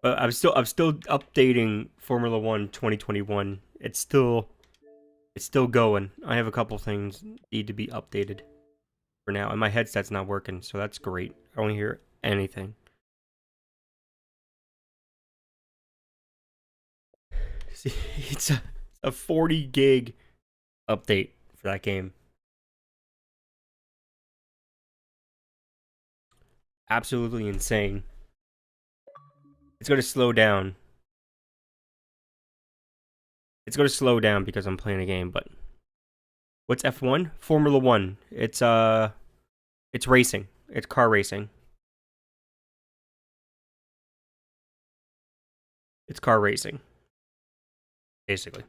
But I'm still updating Formula One 2021. It's still going. I have a couple things need to be updated for now, and my headset's not working, so that's great. I don't hear anything. See, it's a 40 gig update for that game. Absolutely insane. It's going to slow down. It's going to slow down because I'm playing a game, but what's F1? Formula 1. It's racing. It's car racing. It's car racing, basically.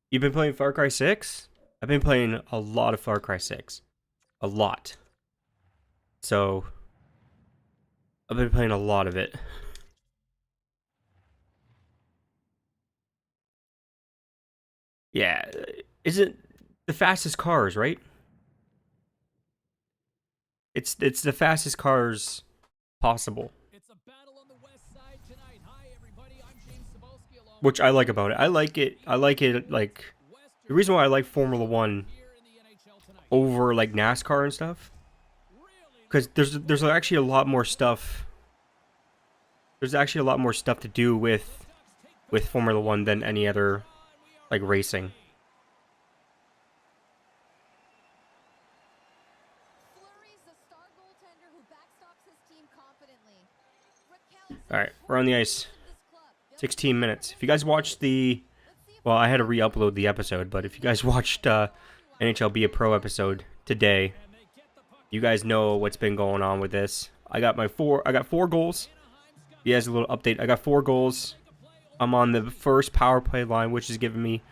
You've been playing Far Cry 6? I've been playing a lot of Far Cry 6. A lot. So, I've been playing a lot of it. Yeah, isn't the fastest cars, right? It's the fastest cars possible. Which I like about it. I like it. I like it. Like the reason why I like Formula One over like NASCAR and stuff, because there's actually a lot more stuff. There's actually a lot more stuff to do with Formula One than any other like racing. All right, we're on the ice. 16 minutes. If you guys watched the, well, I had to re-upload the episode, but if you guys watched NHL Be a Pro episode today, you guys know what's been going on with this. I got four goals. He has a little update. I got 4 goals. I'm on the first power play line, which is giving me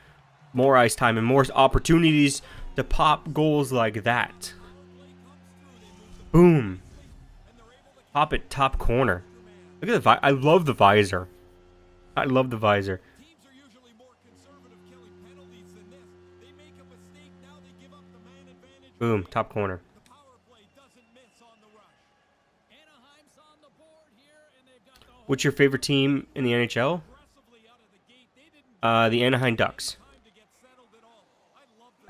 more ice time and more opportunities to pop goals like that. Boom. Pop it top corner. Look at the I love the visor. I love the visor. Boom, top corner. What's your favorite team in the NHL? The Anaheim Ducks.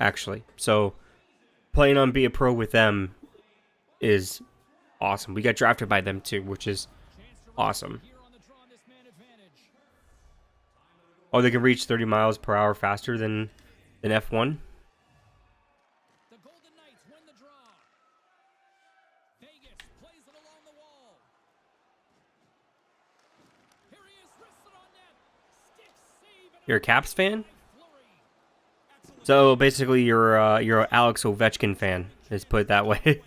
Actually, so playing on Be a Pro with them is awesome. We got drafted by them too, which is awesome. Oh, they can reach 30 miles per hour faster than F1. You're a Caps fan? So basically, you're an Alex Ovechkin fan. Let's put it that way.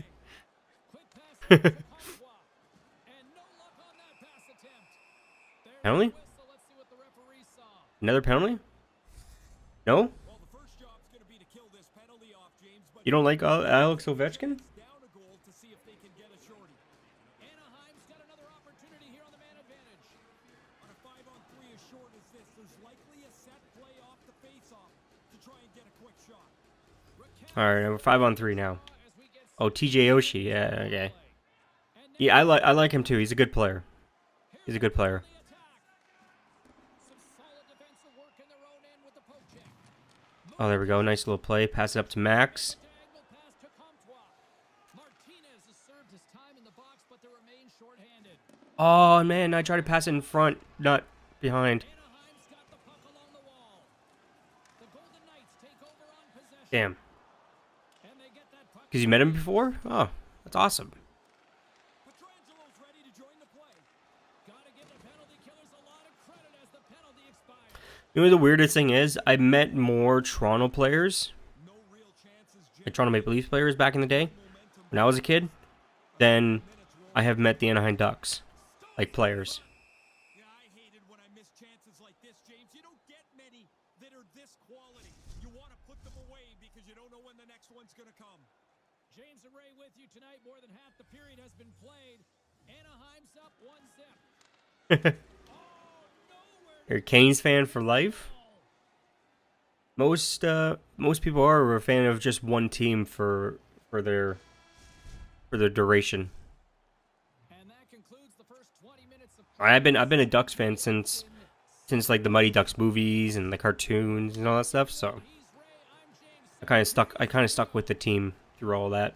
Penalty? Another penalty? No? You don't like Alex Ovechkin? Alright, we're 5-on-3 now. Oh, TJ Oshie. Yeah, okay. Yeah, I like him too. He's a good player. He's a good player. Oh, there we go. Nice little play. Pass it up to Max. Oh, man. I tried to pass it in front, not behind. Damn. Because you met him before? Oh, that's awesome. You know what the weirdest thing is? I met more Toronto players, like Toronto Maple Leafs players back in the day, when I was a kid, than I have met the Anaheim Ducks, like players. James and Ray with you tonight. More than half the period has been played. Anaheim's up 1-0. You're a Canes fan for life? Most people are a fan of just one team for their duration. And that concludes the first 20 minutes of I've been a Ducks fan since like the Mighty Ducks movies and the cartoons and all that stuff, so I kind of stuck with the team through all that.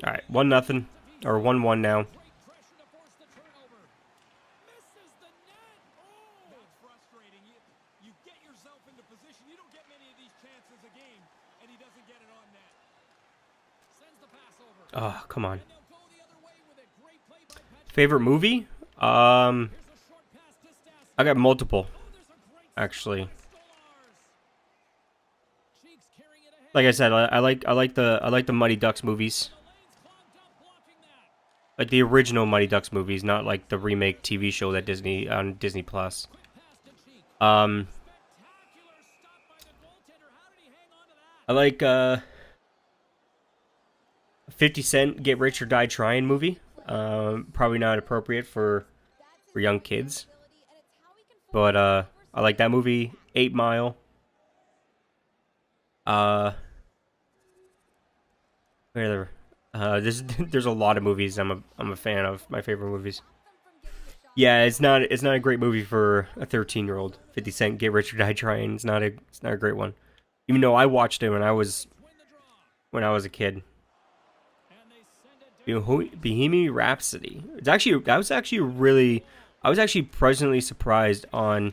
All right, 1-0 or 1-1 now. Oh, come on. Favorite movie? I got multiple, actually. Like I said, I like the Mighty Ducks movies. Like the original Mighty Ducks movies, not like the remake TV show that Disney on Disney Plus. 50 Cent Get Rich or Die Trying movie. Probably not appropriate for young kids. But I like that movie. 8 Mile. Whatever. There's a lot of movies I'm a fan of. My favorite movies. Yeah, it's not a great movie for a 13-year-old. 50 Cent Get Rich or Die Trying. It's not a great one. Even though I watched it when I was a kid. Bohemian Rhapsody. I was actually pleasantly surprised on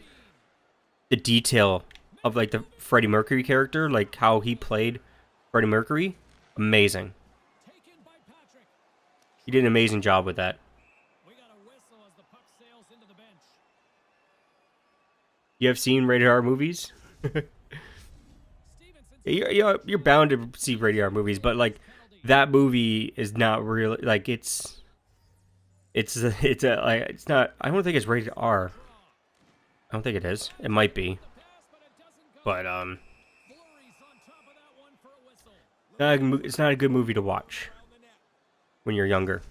the detail of like the Freddie Mercury character, like how he played Freddie Mercury. Amazing. He did an amazing job with that. You have seen rated R movies? You're bound to see rated R movies, but like that movie is not really like it's not. I don't think it's rated R. I don't think it is. It might be, but it's not a good movie to watch when you're younger.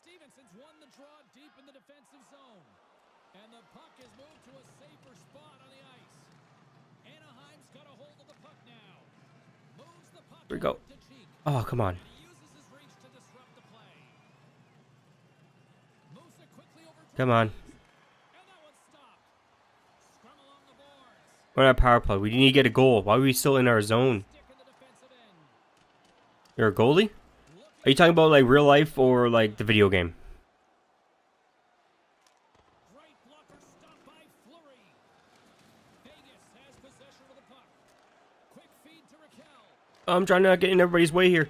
Stevenson's won the draw deep in the defensive zone. And the puck is moved to a safer spot on the ice. Anaheim's got a hold of the puck now. Moves the puck. Here we go. Oh, come on. Come on. We're not power play. We need to get a goal. Why are we still in our zone? You're a goalie? Are you talking about like real life or like the video game? I'm trying to not get in everybody's way here.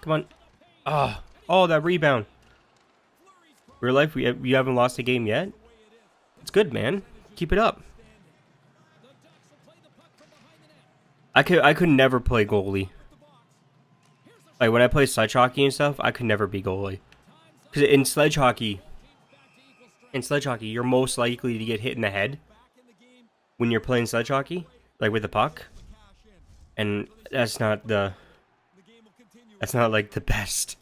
Come on. Oh, that rebound. Real life, you haven't lost a game yet? It's good, man. Keep it up. I could never play goalie. Like when I play sledge hockey and stuff, I could never be goalie. Because in sledge hockey, you're most likely to get hit in the head when you're playing sledge hockey, like with the puck. And that's not like the best.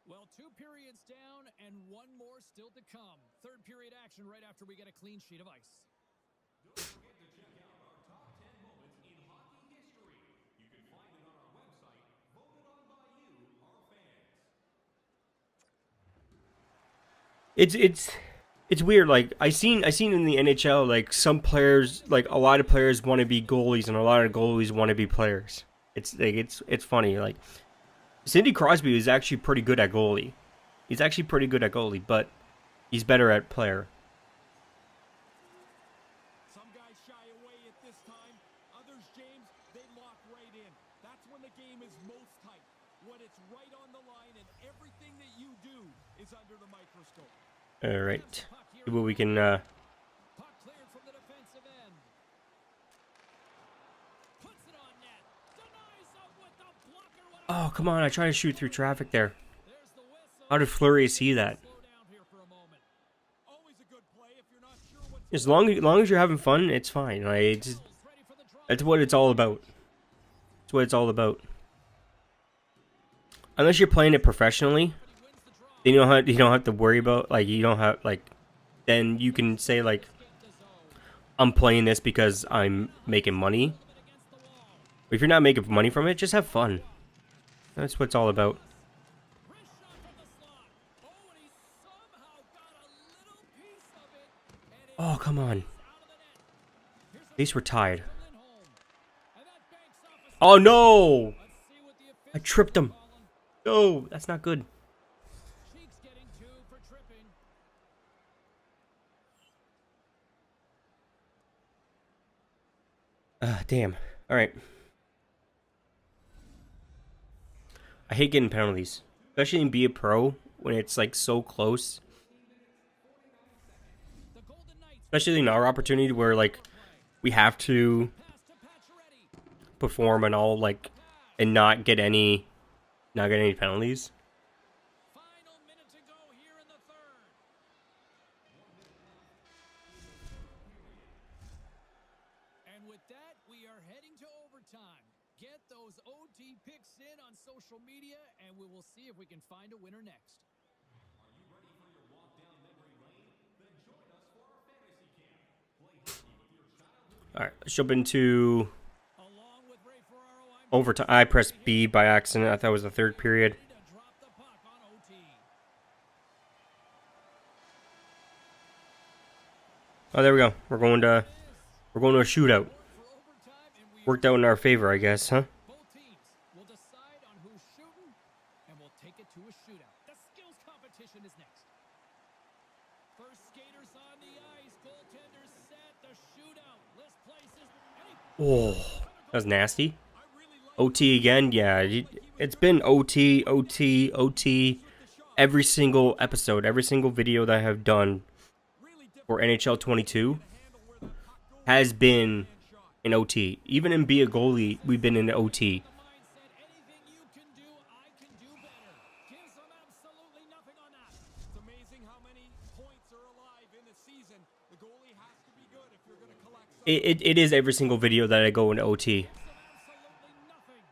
Well, 2 periods down and 1 more still to come. Third period action right after we get a clean sheet of ice. Don't forget to check out our top 10 moments in hockey history. You can find it on our website, voted on by you, our fans. It's weird. Like I seen in the NHL, like some players, like a lot of players want to be goalies and a lot of goalies want to be players. It's funny. Like Sidney Crosby is actually pretty good at goalie. He's actually pretty good at goalie, but he's better at player. All right. See what we can. Puck cleared from the defensive end. Puts it on net. Denies him with the blocker. What a Oh, come on! I try to shoot through traffic there. There's the whistle. How did Fleury see that? Slow down here for a moment. Always a good play if you're not sure what's As long as you're having fun, it's fine. Like, it's, ready for the draw. that's what it's all about. That's what it's all about. Unless you're playing it professionally, then you don't have to worry about, like, you don't have, like, then you can say, like, I'm playing this because I'm making money. But if you're not making money from it, just have fun. That's what it's all about. Wrist shot from the slot. Oh, and he somehow got a little piece of it. And it Oh, come on. out of the net. Here's At least we're tied. Lindholm. And that banks off a Oh, no! Let's see what the I officials tripped him. are calling. No, that's not good. Cheeks getting 2 for tripping. Damn. All right. I hate getting penalties, especially in Be a Pro when it's like so close. The Golden Knights Especially in our opportunity where like we have to pass to Pacioretty. perform and all like and not get any penalties. Final minute to go here in the third. And with that, we are heading to overtime. Get those OT picks in on social media, and we will see if we can find a winner next. All right, let's jump into Along with Ray Ferraro, I'm overtime. I pressed B by accident. I thought it was the third period. ready to drop the puck on OT. Oh, there we go. We're going to a shootout. For overtime, and we Worked out in our favor, I guess, huh? both teams will decide on who's shooting, and we'll take it to a shootout. The skills competition is next. First skaters on the ice, goaltenders set, the shootout. List places. Oh, that was nasty. OT again, yeah. It's been OT, OT, OT. Every single episode, every single video that I have done for NHL 22 has been in OT. Even in Be a Goalie, we've been in OT. Mindset, anything you can do, I can do better. Gives them absolutely nothing on that. It's amazing how many points are alive in the season. The goalie has to be good if you're going to collect some. It is every single video that I go into OT. Absolutely nothing.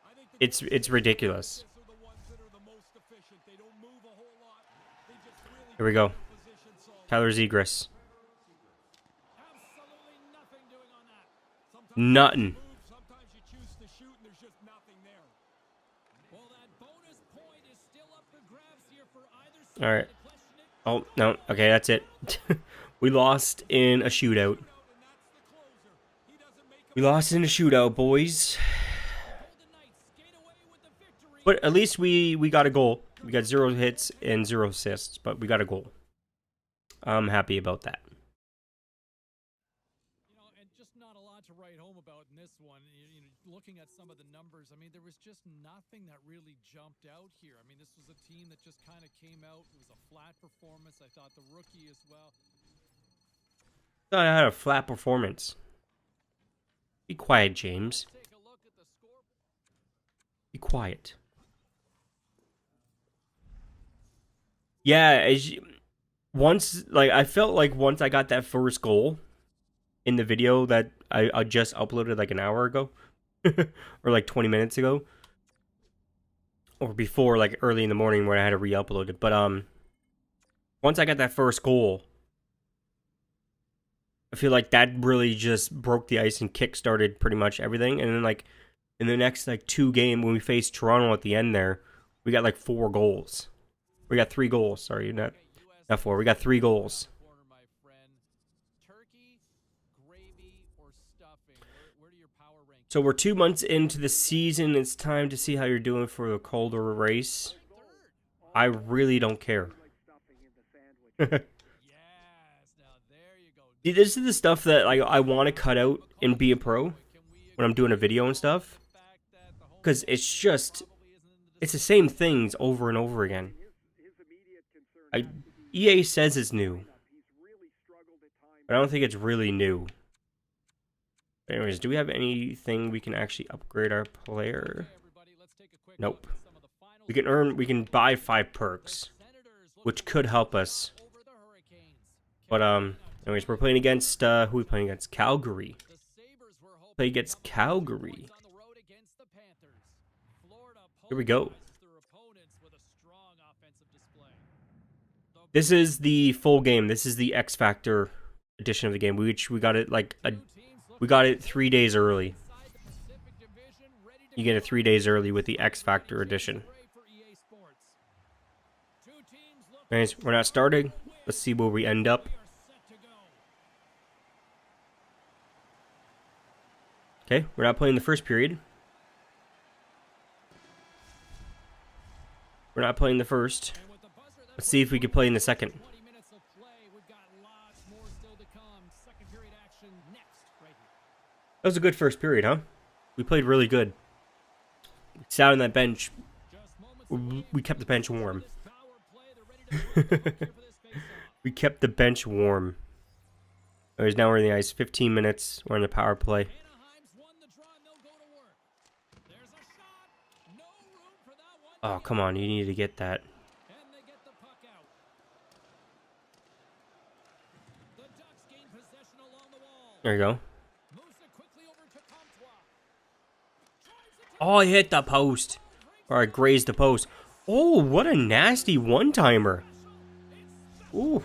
I think the It's ridiculous. are the ones that are the most efficient. They don't move a whole lot. They just really Here we go. position solve. Tyler Zegras. Absolutely nothing doing on that. Nothing. Move. Sometimes you choose to shoot and there's just nothing there. Well, that bonus point is still up for grabs here for either side. All right. The question is, Oh, no. Okay, that's it. We lost in a shootout. And that's the closer. He doesn't make a We lost in a shootout, boys. Golden Knights skate away with the victory. But at least we got a goal. We got 0 hits and 0 assists, but we got a goal. I'm happy about that. And just not a lot to write home about in this one. Looking at some of the numbers, I mean, there was just nothing that really jumped out here. I mean, this was a team that just kind of came out. It was a flat performance. I thought the rookie as well. Thought I had a flat performance. Be quiet, James. Take a look at the score. Be quiet. Yeah, once, like, I felt like once I got that first goal in the video that I just uploaded like an hour ago, or like 20 minutes ago, or before, like early in the morning when I had to re-upload it. But once I got that first goal, I feel like that really just broke the ice and kick-started pretty much everything. And then like in the next like 2 games when we faced Toronto at the end there, we got like 4 goals. We got 3 goals. Sorry, not 4. We got 3 goals. Corner, my friend. Turkey, gravy, or stuffing? Where do your power rank? So we're 2 months into the season. It's time to see how you're doing for the Calder race. I really don't care. Yes, now there you go. See, this is the stuff that I want to cut out and be a pro when I'm doing a video and stuff. Because it's just, it's the same things over and over again. EA says it's new, but I don't think it's really new. But anyways, do we have anything we can actually upgrade our player? Nope. We can buy 5 perks, which could help us. But anyways, we're playing against who are we playing against? Calgary. Play against Calgary. Here we go. This is the full game. This is the X Factor edition of the game. We got it like we got it 3 days early. You get it 3 days early with the X Factor edition. Anyways, we're not starting. Let's see where we end up. Okay, we're not playing the first period. We're not playing the first. Let's see if we can play in the second. That was a good first period, huh? We played really good. We sat on that bench. We kept the bench warm. We kept the bench warm. Anyways, now we're in the ice. 15 minutes. We're in the power play. Oh, come on. You need to get that. There you go. Oh, I hit the post. Or I grazed the post. Oh, what a nasty one-timer. Ooh.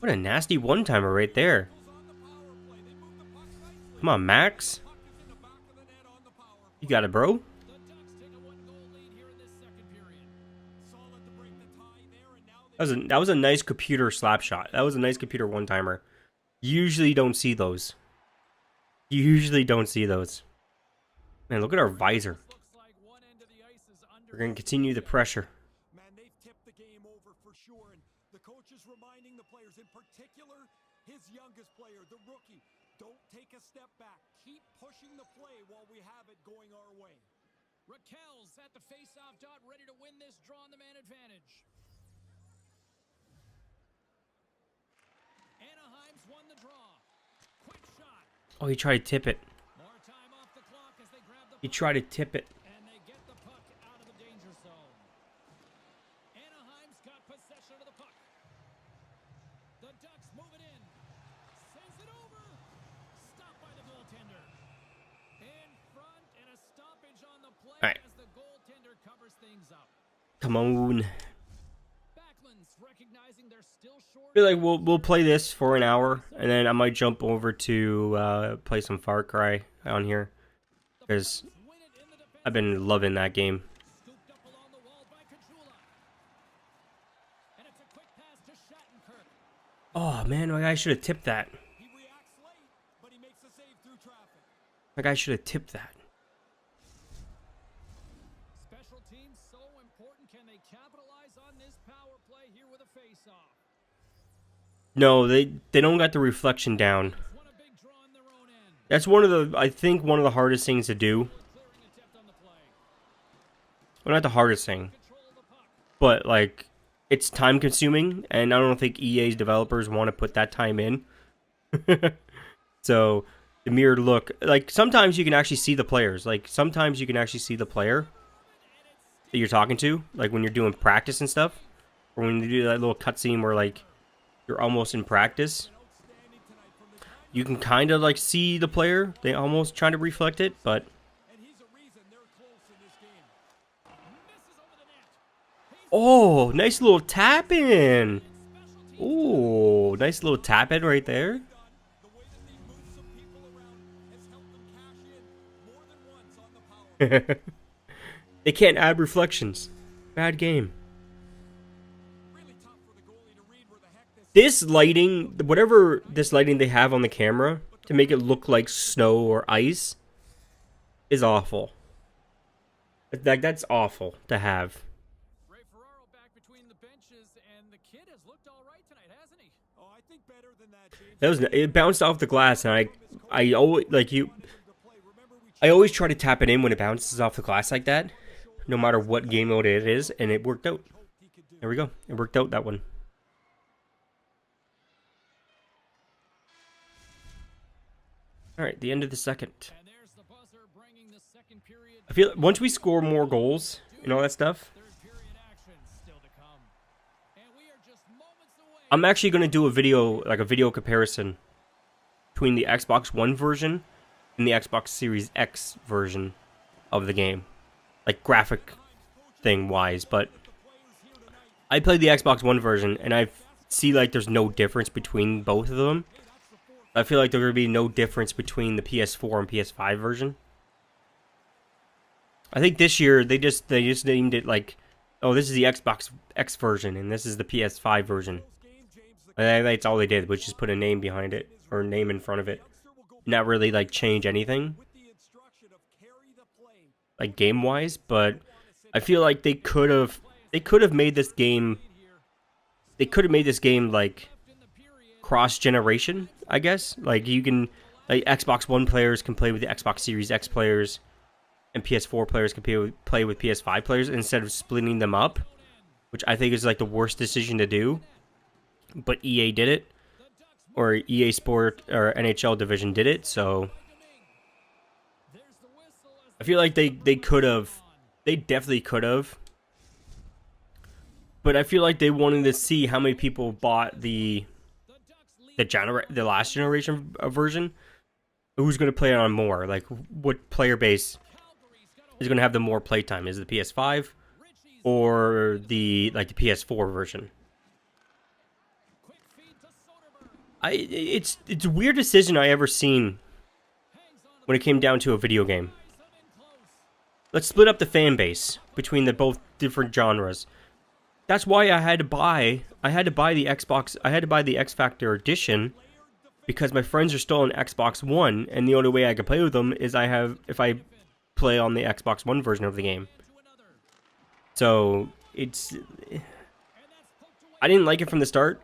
What a nasty one-timer right there. Come on, Max. You got it, bro. That was a nice computer slap shot. That was a nice computer one-timer. Usually don't see those. Usually don't see those. Man, look at our visor. We're going to continue the pressure. Man, they've tipped the game over for sure, and the coach is reminding the players, in particular, his youngest player, the rookie, don't take a step back. Keep pushing the play while we have it going our way. Raquel's at the face-off dot, ready to win this draw on the man advantage. Anaheim's won the draw. Quick shot. Oh, he tried to tip it. More time off the clock as they grab the He tried to tip it. and they get the puck out of the danger zone. Anaheim's got possession of the puck. The Ducks move it in. Sends it over. Stopped by the goaltender. In front and a stoppage on the play All right. as the goaltender covers things up. Come on. Backlund's recognizing they're still short. I feel like we'll play this for an hour, and then I might jump over to play some Far Cry on here, because Win it in the defense. I've been loving that game. Scooped up along the wall by Kachula. And it's a quick pass to Shattenkirk. Oh man, my guy should have tipped that. He reacts late, but he makes the save through traffic. My guy should have tipped that. Special teams so important. Can they capitalize on this power play here with a face-off? No, they don't got the reflection down. Won a big draw on their own end. That's I think one of the hardest things to do. Clearing attempt on the play. Well, not the hardest thing, Control of the puck. but like it's time consuming, and I don't think EA's developers want to put that time in. So the mirrored look, like sometimes you can actually see the players. Like sometimes you can actually see the player that you're talking to, like when you're doing practice and stuff, or when you do that little cutscene where like you're almost in practice. You can kind of like see the player. They almost try to reflect it, but And he's a reason they're close in this game. Misses over the net. oh, nice little tap in. Oh, nice little tap in right there. The way that they move some people around has helped them cash in more than once on the power play. They can't add reflections. Bad game. Really tough for the goalie to read where the heck this This lighting, whatever this lighting they have on the camera to make it look like snow or ice, is awful. Like that's awful to have. Ray Ferraro back between the benches, and the kid has looked all right tonight, hasn't he? Oh, I think better than that, James. It bounced off the glass, and I always like you. I always try to tap it in when it bounces off the glass like that, no matter what game mode it is, and it worked out. Hoped he could do. There we go. It worked out, that one. All right, the end of the second. I feel once we score more goals and all that stuff, I'm actually going to do a video, like a video comparison between the Xbox One version and the Xbox Series X version of the game, like graphic thing wise. But I played the Xbox One version and I see like there's no difference between both of them. I feel like there's going to be no difference between the PS4 and PS5 version. I think this year they just named it like, oh, this is the Xbox X version and this is the PS5 version. And that's all they did, was just put a name behind it, or a name in front of it. Not really like change anything, like game wise. But I feel like they could have made this game. They could have made this game like cross generation, I guess. Like you can, like Xbox One players can play with the Xbox Series X players, and PS4 players can play with PS5 players instead of splitting them up, which I think is like the worst decision to do. But EA did it, or EA Sport or NHL division did it, so I feel like they could have, they definitely could have, but I feel like they wanted to see how many people bought the last generation version, who's going to play it on more, like what player base is going to have the more playtime, is it the PS5 or the PS4 version. It's a weird decision I ever seen when it came down to a video game. Let's split up the fan base between the both different genres. That's why I had to buy the Xbox. I had to buy the X Factor edition because my friends are still on Xbox One, and the only way I can play with them is if I play on the Xbox One version of the game. So I didn't like it from the start.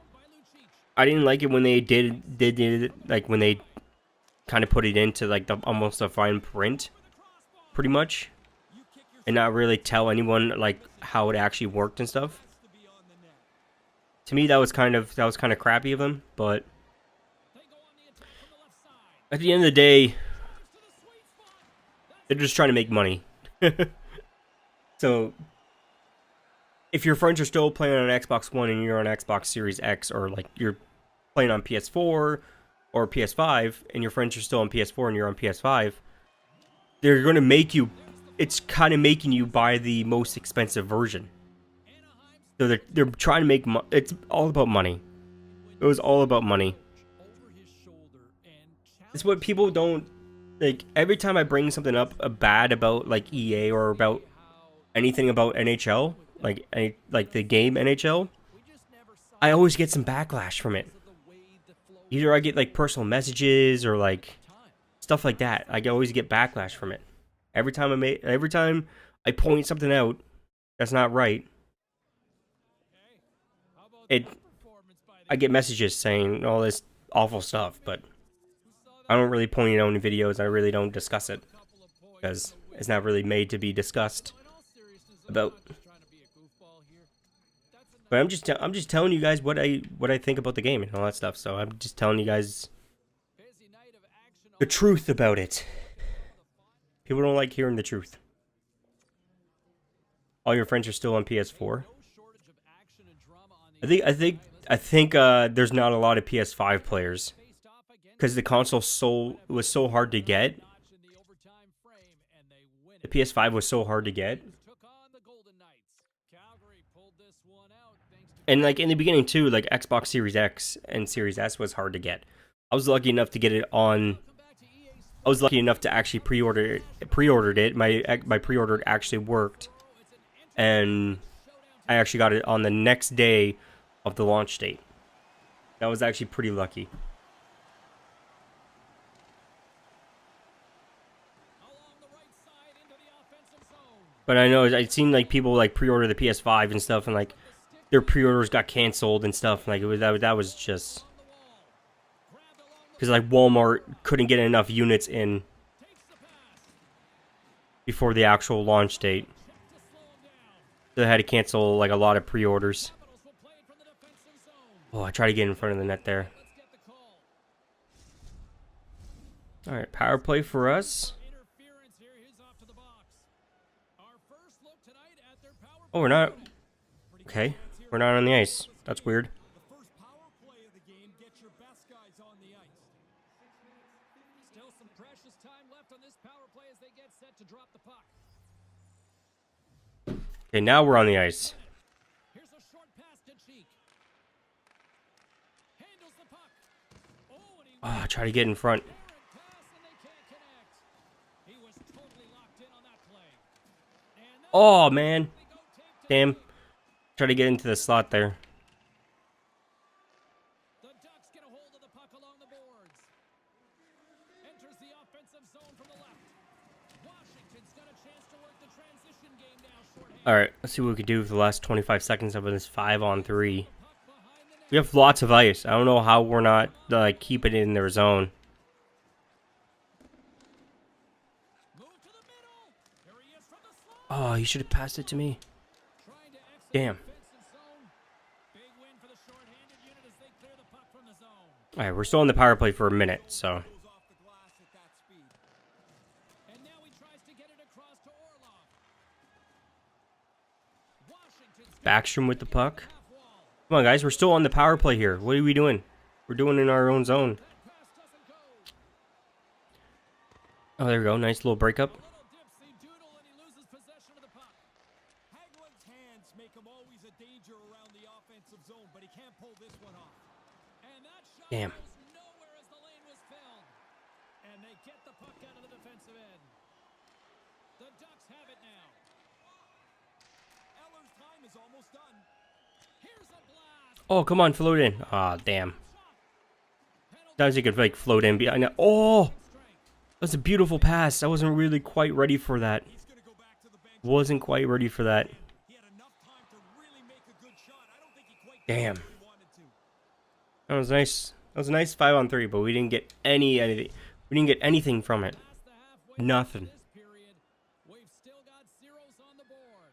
I didn't like it when they did it, like when they kind of put it into like almost a fine print, pretty much, and not really tell anyone like how it actually worked and stuff. To me, that was kind of crappy of them. But at the end of the day, they're just trying to make money. So if your friends are still playing on Xbox One and you're on Xbox Series X, or like you're playing on PS4 or PS5 and your friends are still on PS4 and you're on PS5, they're going to make you, it's kind of making you buy the most expensive version. So they're trying to make it's all about money. It was all about money. It's what people don't, like, every time I bring something up bad about like EA or about anything about NHL, like the game NHL, I always get some backlash from it. Either I get like personal messages or like stuff like that. I always get backlash from it. Every time I point something out that's not right, I get messages saying all this awful stuff, but I don't really point it out in videos. I really don't discuss it because it's not really made to be discussed about. But I'm just telling you guys what I think about the game and all that stuff. So I'm just telling you guys the truth about it. People don't like hearing the truth. All your friends are still on PS4. I think there's not a lot of PS5 players because the console was so hard to get. The PS5 was so hard to get. And like in the beginning too, like Xbox Series X and Series S was hard to get. I was lucky enough to get it on. I was lucky enough to actually pre-ordered it. My pre-order actually worked, and I actually got it on the next day of the launch date. That was actually pretty lucky. But I know I'd seen like people like pre-order the PS5 and stuff, and like their pre-orders got canceled and stuff. Like that was just because like Walmart couldn't get enough units in before the actual launch date. So I had to cancel like a lot of pre-orders. Capitals will play it from the defensive zone. Oh, I tried to get in front of the net there. Let's get the call. All right, power play for us. Interference here. He's off to the box. Our first look tonight at their power Oh, we're not. Okay, we're not on the ice. That's weird. The first power play of the game, get your best guys on the ice. Still some precious time left on this power play as they get set to drop the puck. Okay, now we're on the ice. Here's a short pass to Cheek. Handles the puck. Oh, and he Oh, try to get in front. pass and they can't connect. He was totally locked in on that play. And that Oh, man. they go tape to Damn. Try to get into the slot there. the Ducks get a hold of the puck along the boards. Enters the offensive zone from the left. Washington's got a chance to work the transition game now shorthanded. All right, let's see what we can do for the last 25 seconds of this 5-on-3. Puck behind the net. We have lots of ice. I don't know how we're not keeping it in their zone. Move to the middle. Here he is from the slot. Oh, you should have passed it to me. Trying to exit Damn. the defensive zone. Big win for the shorthanded unit as they clear the puck from the zone. All right, we're still in the power play for a minute, so. Goes off the glass at that speed. And now he tries to get it across to Orlov. Washington's got Backstrom with the puck. half wall. Come on, guys, we're still on the power play here. What are we doing? We're doing it in our own zone. That pass doesn't go. Oh, there we go. Nice little breakup. A little dipsy doodle and he loses possession of the puck. Hagelin's hands make him always a danger around the offensive zone, but he can't pull this one off. And that shot Damn. goes nowhere as the lane was filled. And they get the puck out of the defensive end. The Ducks have it now. Eller's time is almost done. Here's a blast. Oh, come on, float in. Ah, damn. Penalty Sometimes you could like float in behind. Oh, strength. that's a beautiful pass. I wasn't really quite ready for that. He's going to go back to the bench. Wasn't quite ready for that. He had enough time to really make a good shot. I don't think he quite Damn. got what he wanted to. That was nice. That was a nice 5-on-3, but we didn't get anything. We didn't get anything from it. Past the halfway mark Nothing. of this period, we've still got zeros on the board.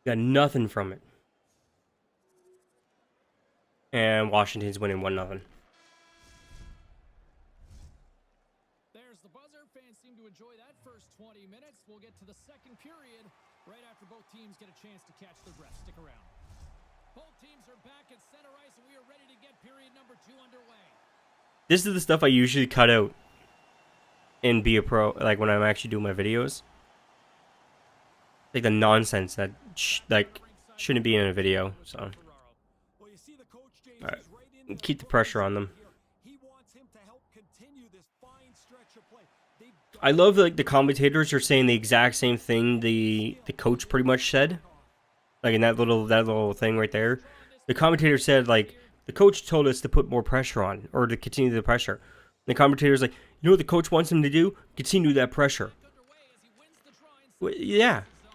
Got nothing from it. And Washington's winning 1-0. There's the buzzer. Fans seem to enjoy that first 20 minutes. We'll get to the second period right after both teams get a chance to catch their breath. Stick around. Both teams are back at center ice, and we are ready to get period number 2 underway. This is the stuff I usually cut out in Be a Pro, like when I'm actually doing my videos. Like the nonsense that shouldn't be in a video. So Well, you see the coach changes All right. right into Keep the pressure on them. He wants him to help continue this fine stretch of play. They've I love like the commentators are saying the exact same thing the coach pretty much said. Like in that little thing right there. The commentator said like the coach told us to put more pressure on or to continue the pressure. And the commentator's like, you know what the coach wants him to do? Continue that pressure. Underway as he wins the draw inside Yeah. the zone.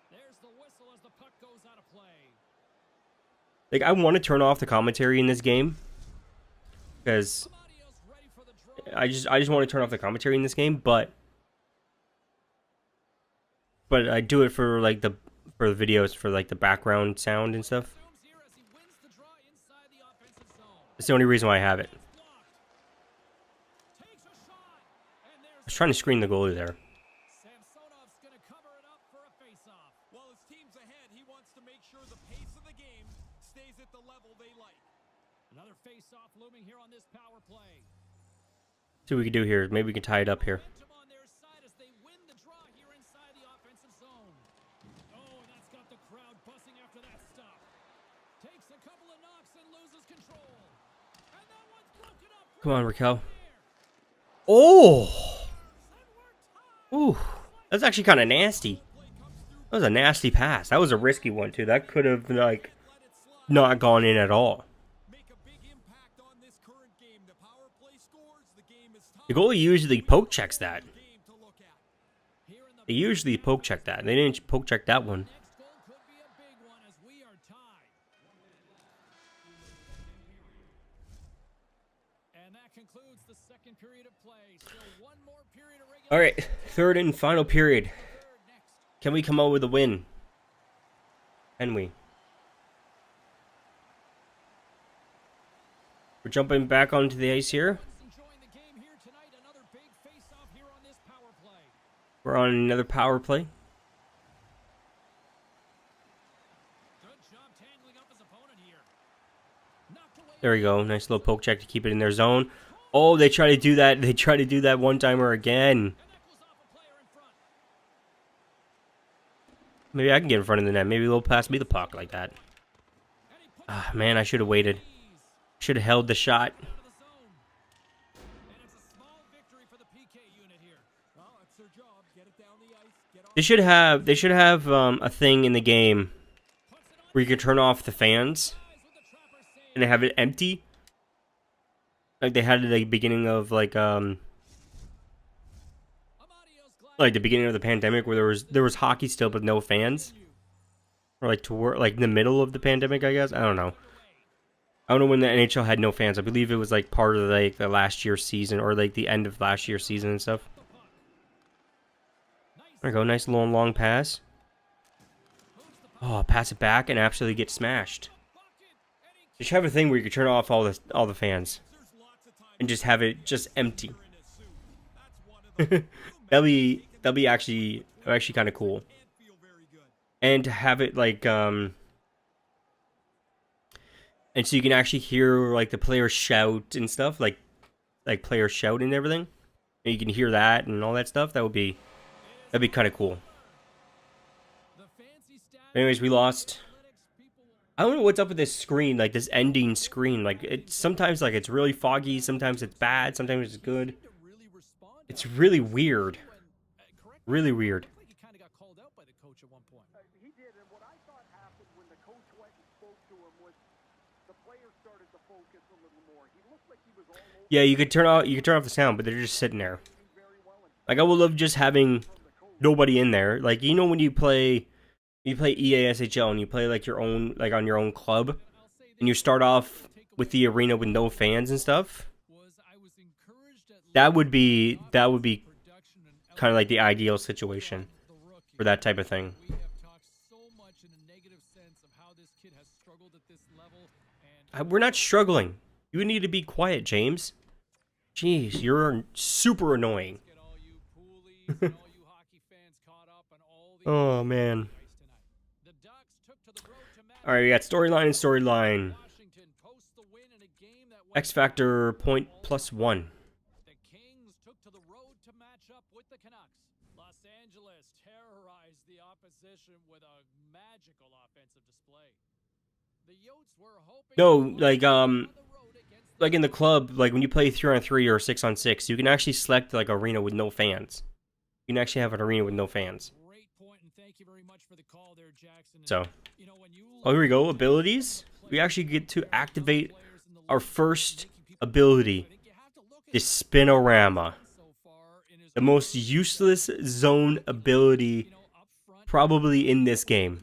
There's the whistle as the puck goes out of play. Like I want to turn off the commentary in this game because Amadio's ready for the draw. I just want to turn off the commentary in this game, but I do it for like the videos for like the background sound and stuff. Zooms here as he wins the draw inside the offensive zone. That's the only reason why I have it. Blocked. Takes a shot. And I there's was trying to screen the goalie there. Samsonov's going to cover it up for a face-off. While his team's ahead, he wants to make sure the pace of the game stays at the level they like. Another face-off looming here on this power play. See what we can do here. Maybe we can tie it up here. Momentum on their side as they win the draw here inside the offensive zone. Oh, and that's got the crowd buzzing after that stop. Takes a couple of knocks and loses control. And that one's broken up. Come on, Raquel. There. Oh! And we're tied. Ooh. That's actually kind of nasty. That was a nasty pass. That was a risky one, too. That could have, like, Let it slide. not gone in at all. Make a big impact on this current game. The power play scores. The game is tied. The goalie usually poke checks that. Game to look at. Here in the They usually poke check that. They didn't poke check that one. next goal could be a big one as we are tied. And that concludes the second period of play. Still one more period of regulation. All right, third and final period. Third next. Can we come out with a win? Can we? We're jumping back onto the ice here. We're on another power play. There we go. Nice little poke check to keep it in their zone. Oh, they try to do that. They try to do that one-timer again. Maybe I can get in front of the net. Maybe they'll pass me the puck like that. Ah, man, I should have waited. Should have held the shot. They should have a thing in the game where you can turn off the fans and have it empty, like they had at the beginning of like the beginning of the pandemic, where there was hockey still but no fans, or like in the middle of the pandemic, I guess. I don't know when the NHL had no fans. I believe it was like part of like the last year's season, or like the end of last year's season and stuff. There we go, nice long pass. Oh, pass it back and absolutely get smashed. They should have a thing where you can turn off all the fans and just have it just empty. that'd be actually kind of cool. And to have it like and so you can actually hear like the players shout and stuff, like players shout and everything, and you can hear that and all that stuff. That'd be kind of cool. Anyways, we lost. I don't know what's up with this screen, like this ending screen. Like sometimes like it's really foggy, sometimes it's bad, sometimes it's good. It's really weird. Really weird. Yeah, you could turn off the sound, but they're just sitting there. Like I would love just having nobody in there. Like, you know, when you play EA SHL and you play like your own, like on your own club, and you start off with the arena with no fans and stuff. That would be kind of like the ideal situation for that type of thing. We're not struggling. You need to be quiet, James. Jeez, you're super annoying. Oh, man. Alright, we got storyline and storyline. X Factor point +1. The Kings took to the road to match up with the Canucks. Los Angeles terrorized the opposition with a magical offensive display. The Yotes were hoping... No, like in the club, like when you play 3-on-3 or 6-on-6, you can actually select like arena with no fans. You can actually have an arena with no fans. Great point, and thank you very much for the call there, Jackson. So, oh, here we go. Abilities. We actually get to activate our first ability, the Spinorama. The most useless zone ability probably in this game.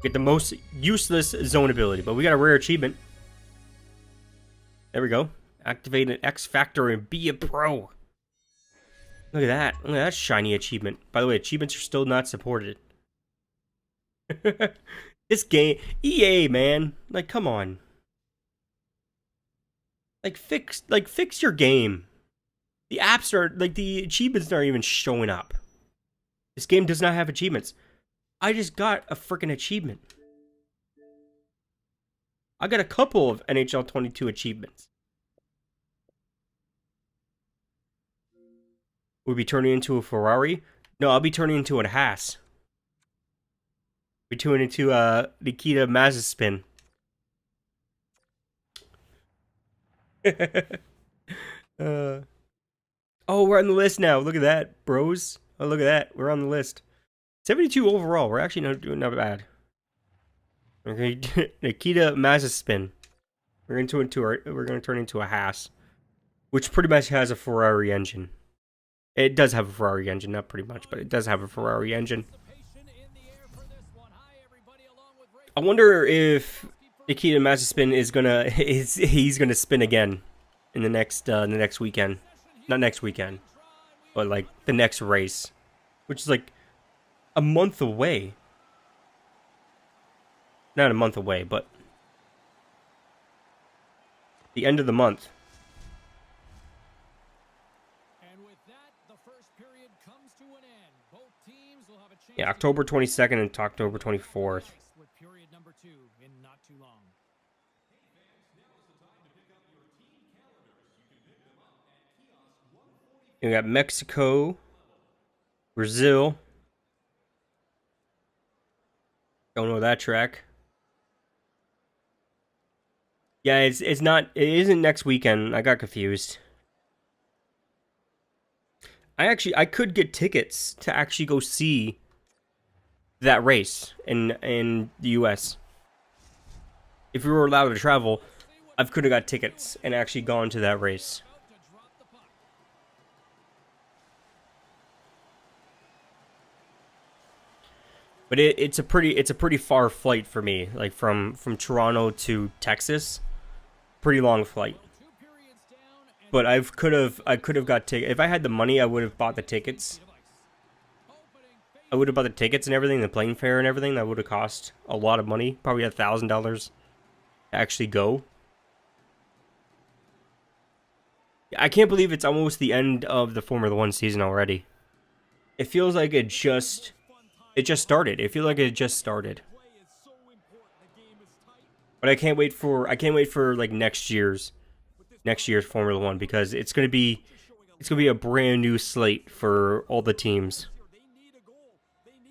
Get the most useless zone ability, but we got a rare achievement. There we go. Activate an X Factor and be a pro. Look at that. Look at that shiny achievement. By the way, achievements are still not supported. This game, EA, man. Like, come on. Like, fix your game. The apps are, like, the achievements aren't even showing up. This game does not have achievements. I just got a freaking achievement. I got a couple of NHL 22 achievements. We'll be turning into a Ferrari? No, I'll be turning into a Haas. We're turning into Nikita Mazepin. Oh, we're on the list now. Look at that, bros. Oh, look at that. We're on the list. 72 overall. We're actually not doing that bad. Okay, Nikita Mazepin. We're going to turn into a Haas, which pretty much has a Ferrari engine. It does have a Ferrari engine, not pretty much, but it does have a Ferrari engine. I wonder if Nikita Mazepin is gonna he's gonna spin again in the next weekend, not next weekend, but like the next race, which is like a month away. Not a month away, but the end of the month. And with that, the first period comes to an end. Both teams will have a chance. Yeah, October 22nd and October 24th. With period number 2 in not too long. We got Mexico, Brazil. Don't know that track. Yeah, it isn't next weekend. I got confused. I could get tickets to actually go see that race in the US. If we were allowed to travel, I could have got tickets and actually gone to that race. But it's a pretty far flight for me, like from Toronto to Texas. Pretty long flight. But I could have got tickets. If I had the money, I would have bought the tickets. I would have bought the tickets and everything, the plane fare and everything. That would have cost a lot of money, probably $1,000 to actually go. I can't believe it's almost the end of the Formula 1 season already. It feels like it just started. It feels like it just started. But I can't wait for like next year's Formula 1, because it's gonna be a brand new slate for all the teams.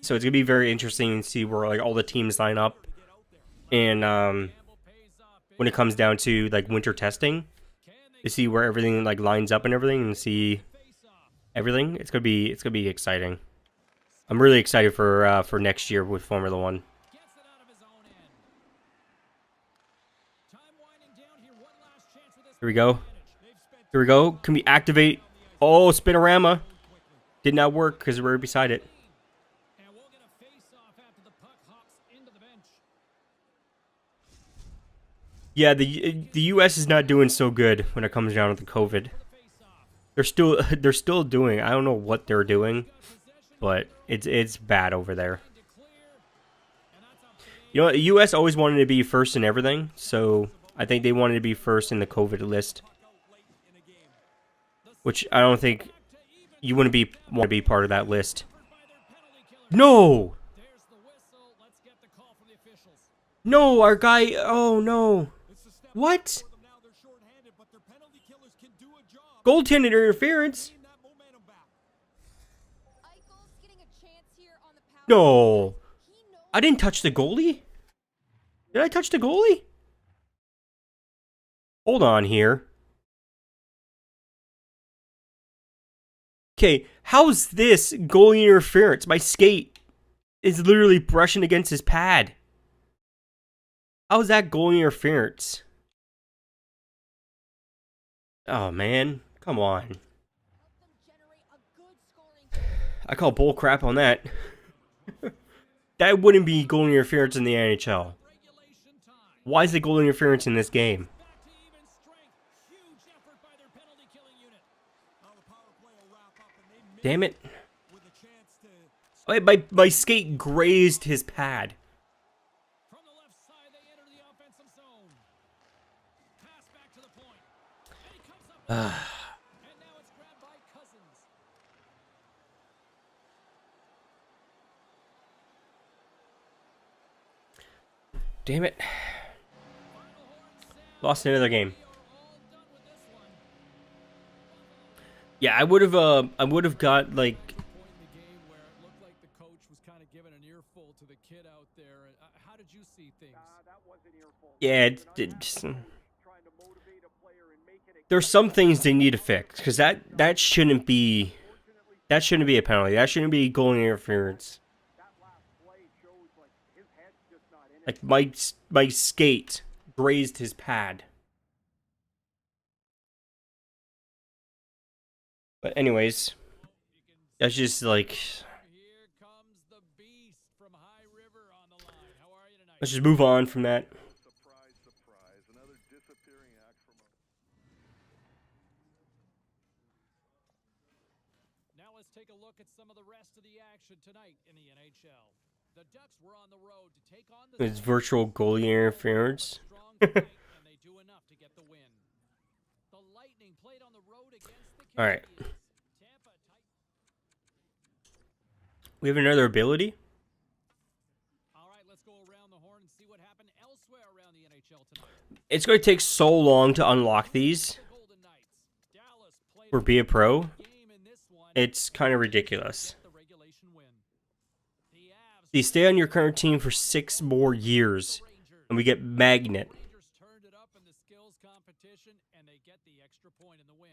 So it's gonna be very interesting to see where like all the teams line up, and when it comes down to like winter testing, to see where everything like lines up and everything, and see everything. It's gonna be exciting. I'm really excited for next year with Formula 1. Here we go. Here we go. Can we activate? Oh, Spinorama. Did not work because we're beside it. Yeah, the US is not doing so good when it comes down to the COVID. They're still doing. I don't know what they're doing, but it's bad over there. You know, the US always wanted to be first in everything, so I think they wanted to be first in the COVID list, which I don't think you want to be part of that list. No! No, our guy, oh no. What? Goaltending interference? No. I didn't touch the goalie? Did I touch the goalie? Hold on here. Okay, how's this goalie interference? My skate is literally brushing against his pad. How's that goalie interference? Oh, man. Come on. I call bull crap on that. That wouldn't be goal interference in the NHL. Why is it goal interference in this game? Damn it. My skate grazed his pad. Damn it. Lost another game. Yeah, I would have got like yeah, it just, there's some things they need to fix, because that shouldn't be a penalty. That shouldn't be goal interference. Like my skate grazed his pad. But anyways, that's just like, let's just move on from that. let's take a look at some of the rest of the action tonight in the NHL. The Ducks were on the road to take on the It's virtual goalie interference. and they do enough to get the win. The Lightning played on the road against the All right. Canadiens. Tampa We have another ability. All right, let's go around the horn and see what happened elsewhere around the NHL tonight. It's going to take so long to unlock these The Golden Knights. Dallas played for Be a Pro. game in this one. It's kind of ridiculous. Get the regulation win. The Avs You stay on your current team for 6 more years, and we get Magnet. Rangers turned it up in the skills competition and they get the extra point in the win.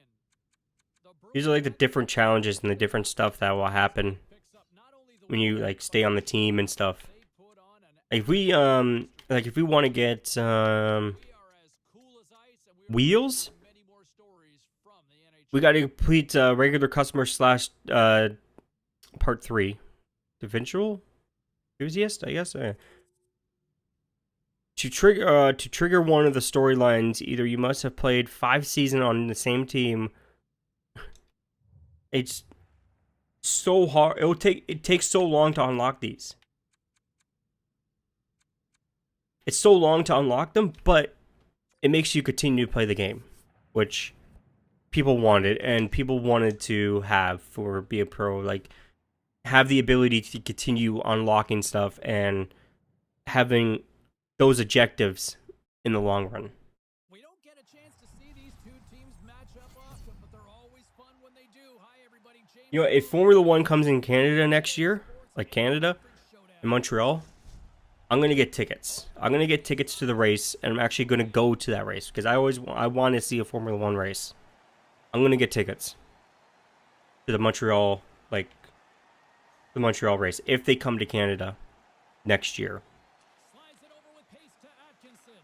The These are like the different challenges and the different stuff that will happen picks up not only the when you like stay on the team and stuff. they put on an If we want to get we are as cool as ice and we're wheels, many more stories from the NHL. we got to complete regular customer slash part 3, eventual enthusiast, I guess. To trigger one of the storylines, either you must have played 5 seasons on the same team. It's so hard. It takes so long to unlock these. It's so long to unlock them, but it makes you continue to play the game, which people wanted, and people wanted to have for Be a Pro, like have the ability to continue unlocking stuff and having those objectives in the long run. We don't get a chance to see these two teams match up often, but they're always fun when they do. Hi everybody, James. You know, if Formula 1 comes in Canada next year, like Canada, in Montreal, I'm going to get tickets. I'm going to get tickets to the race, and I'm actually going to go to that race, because I want to see a Formula 1 race. I'm going to get tickets to the Montreal race, if they come to Canada next year. Slides it over with pace to Atkinson.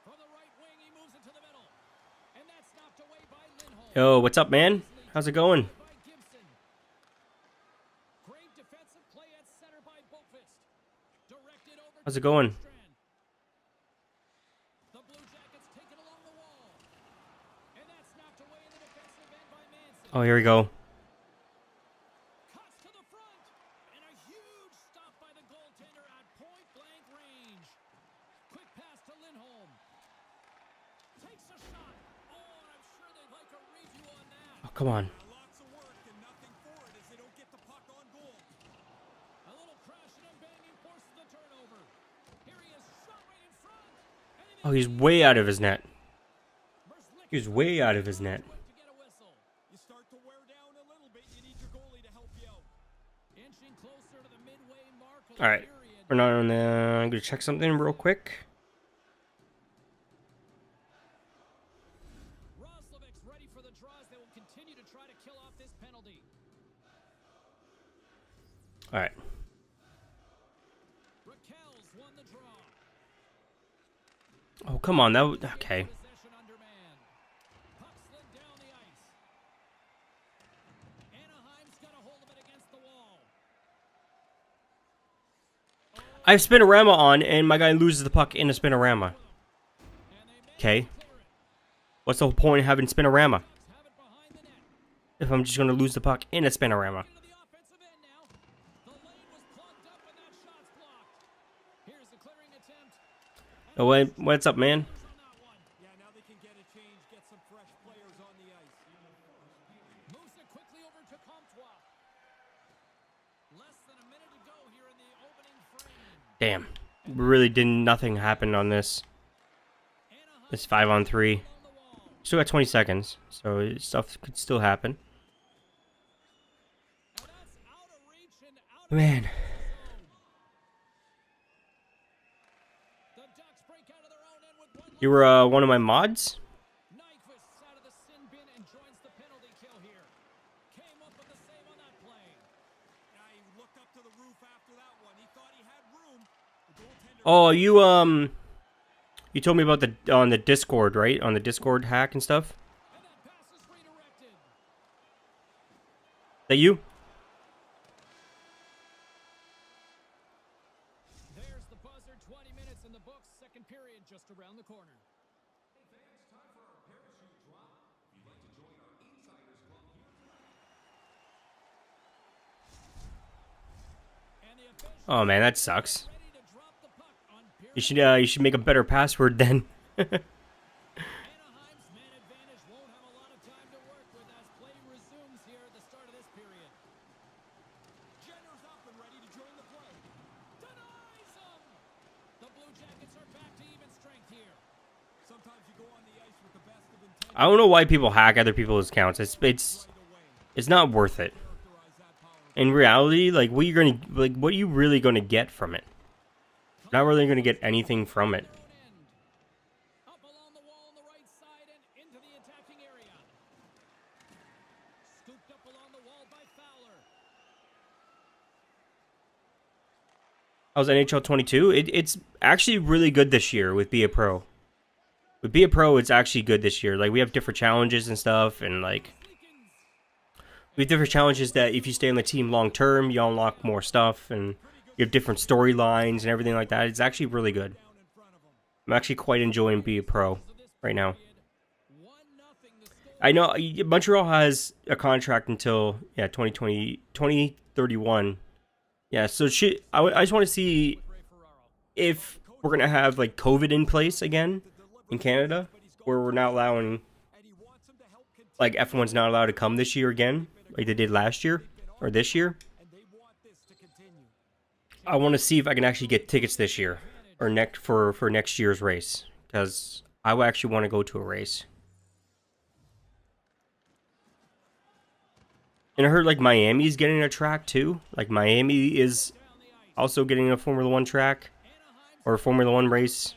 From the right wing, he moves it to the middle. And that's knocked away by Lindholm. Yo, what's up, man? How's it going? By Gibson. Great defensive play at center by Boqvist. Directed over How's to it going? Strand. The Blue Jackets take it along the wall. And that's knocked away in the defensive end by Manson. Oh, here we go. Cuts to the front. And a huge stop by the goaltender at point blank range. Quick pass to Lindholm. Takes a shot. Oh, and I'm sure they'd like a review on that. Oh, come on. Lots of work and nothing for it as they don't get the puck on goal. A little crashing and banging forces the turnover. Here he is, shot right in front. And Oh, he's way out of his net. Merzlikins He was way out of his net. quick to get a whistle. You start to wear down a little bit. You need your goalie to help you out. Inching closer to the midway mark of All right. the period. We're not on the... I'm going to check something real quick. Roslovic's ready for the draws. They will continue to try to kill off this penalty. All right. Raquel's won the draw. Oh, come on. Okay. Possession underman. Puck slid down the ice. Anaheim's got a hold of it against the wall. I have Spinorama on, and my guy loses the puck in a Spinorama. And they manage Okay. to clear it. What's the whole point of having Spinorama Ducks have it behind the net. if I'm just going to lose the puck in a Spinorama? Into the offensive end now. The lane was plugged up and that shot's blocked. Here's the clearing attempt. Oh, what's up, man? On that one. Yeah, now they can get a change, get some fresh players on the ice. Moves it quickly over to Comtois. Less than a minute to go here in the opening frame. Damn. Really nothing happened on this. Anaheim This 5-on-3. along the wall. Still got 20 seconds, so stuff could still happen. And that's out of reach and out of Man. the zone. The Ducks break out of their own end with one. You were one of my mods? Nyquist's out of the sin bin and joins the penalty kill here. Came up with the save on that play. Yeah, he looked up to the roof after that one. He thought he had room. The goaltender Oh, you told me about on the Discord, right? On the Discord hack and stuff. And that pass is redirected. That you? There's the buzzer. 20 minutes in the books. Second period just around the corner. Oh man, that sucks. You should make a better password then. Anaheim's man advantage won't have a lot of time to work with as play resumes here at the start of this period. Jenner's up and ready to join the play. Denies him! The Blue Jackets are back to even strength here. Sometimes you go on the ice with the best of intent. I don't know why people hack other people's accounts. It's not worth it. In reality, like what are you really gonna get from it? Not really gonna get anything from it. Up along the wall on the right side and into the attacking area. Scooped up along the wall by Fowler. How's NHL 22? It's actually really good this year with Be a Pro. With Be a Pro, it's actually good this year. Like we have different challenges and stuff, and like we have different challenges that if you stay on the team long term, you unlock more stuff, and you have different storylines and everything like that. It's actually really good. I'm actually quite enjoying Be a Pro right now. I know Montreal has a contract until 2031. Yeah, so I just want to see if we're gonna have like COVID in place again in Canada, where we're not allowing like F1's not allowed to come this year again, like they did last year or this year. I want to see if I can actually get tickets this year or for next year's race, because I would actually want to go to a race. And I heard like Miami's getting a track too. Like Miami is also getting a Formula One track or a Formula One race.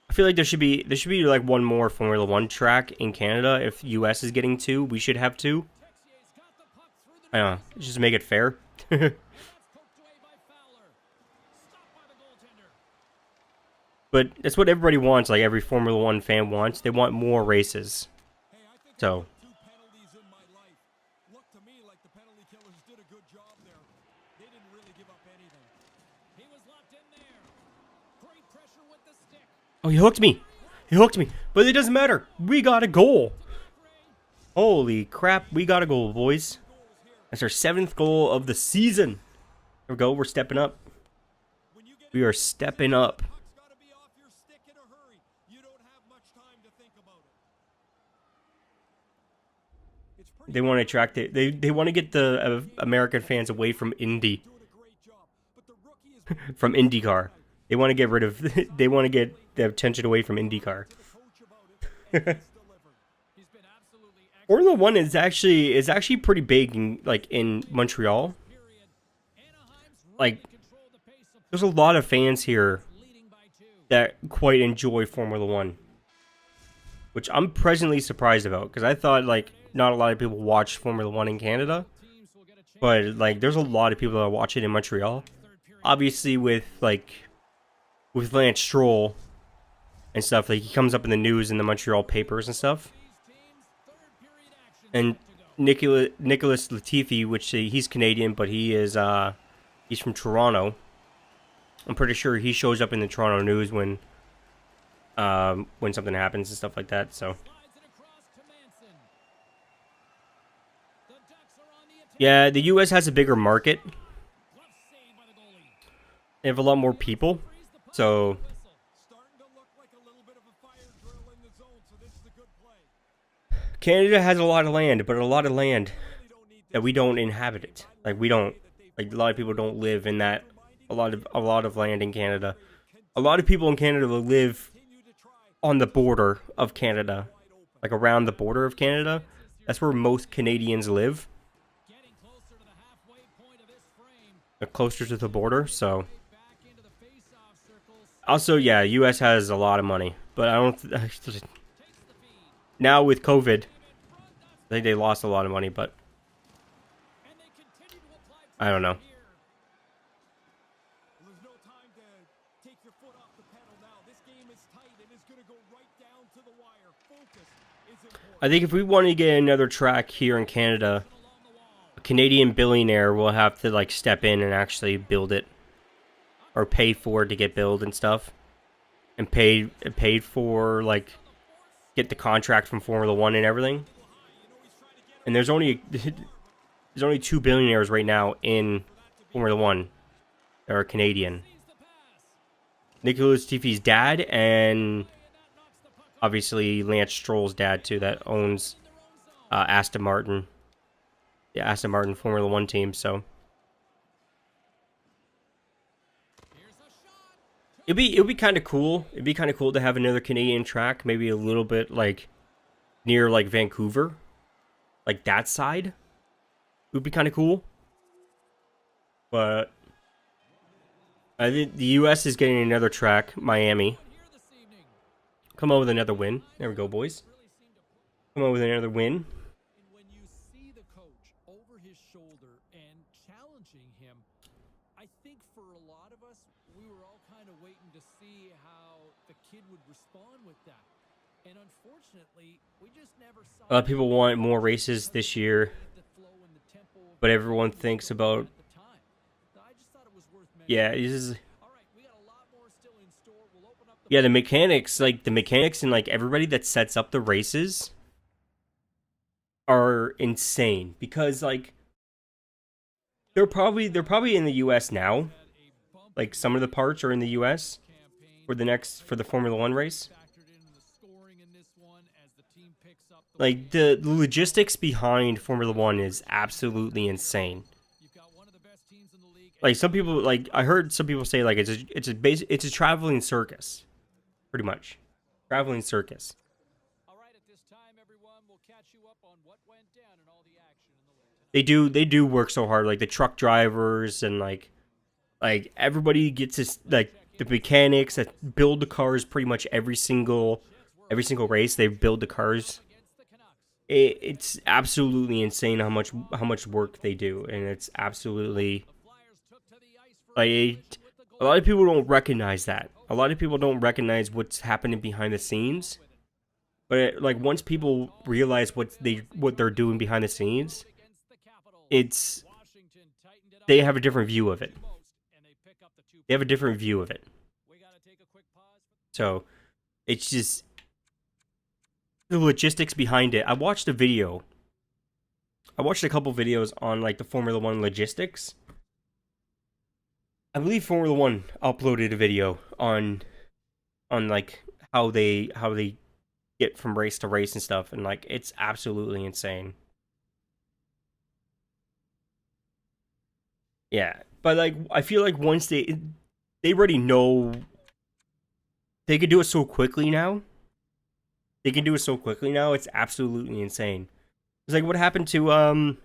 I feel like there should be like one more Formula One track in Canada. If US is getting two, we should have two. I don't know, just make it fair. But that's what everybody wants, like every Formula One fan wants. They want more races. So Looked to me like the penalty killers did a good job there. They didn't really give up anything. He was locked in there. Great pressure with the stick. oh, he hooked me. He hooked me. But it doesn't matter. We got a goal. Holy crap, we got a goal, boys. That's our 7th goal of the season. There we go, we're stepping up. We are stepping up. Puck's got to be off your stick in a hurry. You don't have much time to think about it. It's pretty They want to attract it. They want to get the American fans away from Indy, doing a great job, but the rookie is from IndyCar. They want to get rid of. They want to get the attention away from IndyCar. the coach about it, and he's delivered. He's been absolutely excellent. Formula One is actually pretty big in Montreal. Like, Control the pace of there's a lot of fans here leading by 2. that quite enjoy Formula One, which I'm presently surprised about, because I thought like not a lot of people watch Formula One in Canada, Teams will get a chance. but like there's a lot of people that watch it in Montreal. Obviously with Lance Stroll and stuff, like he comes up in the news in the Montreal papers and stuff. And Nicholas Latifi, which he's Canadian, but he's from Toronto. I'm pretty sure he shows up in the Toronto news when something happens and stuff like that. So Slides it across to Manson. The Ducks are on the attack. yeah, the U.S. has a bigger market. Glove saved by the goalie. They have a lot more people. So Whistle. Starting to look like a little bit of a fire drill in the zone, so this is a good play. Canada has a lot of land, but a lot of land Really don't need that we don't inhabit it. Like we don't. Like a lot of people don't live in that. A lot of land in Canada. A lot of people in Canada live on the border of Canada, like around the border of Canada. That's where most Canadians live. Getting closer to the halfway point of this frame. They're closer to the border, so. Back into the face-off circles. Also, yeah, U.S. has a lot of money, but I don't. Takes the feed. Now with COVID, I think they lost a lot of money, but And they continue to apply I don't know. here. Well, there's no time to take your foot off the pedal now. This game is tight and is going to go right down to the wire. Focus is important. I think if we want to get another track here in Canada, a Canadian billionaire will have to like step in and actually build it, or pay for it to get built and stuff, and paid for like get the contract from Formula One and everything. And there's only 2 billionaires right now in Formula One that are Canadian. Nicolas Latifi's dad, and obviously Lance Stroll's dad too, that owns Aston Martin. The Aston Martin Formula One team. So it'd be kind of cool. It'd be kind of cool to have another Canadian track, maybe a little bit like near like Vancouver, like that side. It would be kind of cool. But I think the U.S. is getting another track, Miami. Come on with another win. There we go, boys. Come on with another win. When you see the coach over his shoulder and challenging him, I think for a lot of us, we were all kind of waiting to see how the kid would respond with that. And unfortunately, we just never saw. A lot of people want more races this year, but everyone thinks about. Yeah, this is. Yeah, the mechanics, and like everybody that sets up the races are insane because like they're probably in the US now. Like some of the parts are in the US for the Formula 1 race. Like the logistics behind Formula 1 is absolutely insane. Like some people, like I heard some people say like it's a traveling circus. Pretty much. Traveling circus. They do work so hard, like the truck drivers and like everybody gets this, like the mechanics that build the cars pretty much every single race. They build the cars. It's absolutely insane how much work they do, and it's absolutely like a lot of people don't recognize that. A lot of people don't recognize what's happening behind the scenes. But like once people realize what they're doing behind the scenes, they have a different view of it. They have a different view of it. So it's just the logistics behind it. I watched a video. I watched a couple videos on like the Formula 1 logistics. I believe Formula 1 uploaded a video on like how they get from race to race and stuff, and like it's absolutely insane. Yeah, but like I feel like once they already know they could do it so quickly now. They can do it so quickly now. It's absolutely insane. It's like what happened to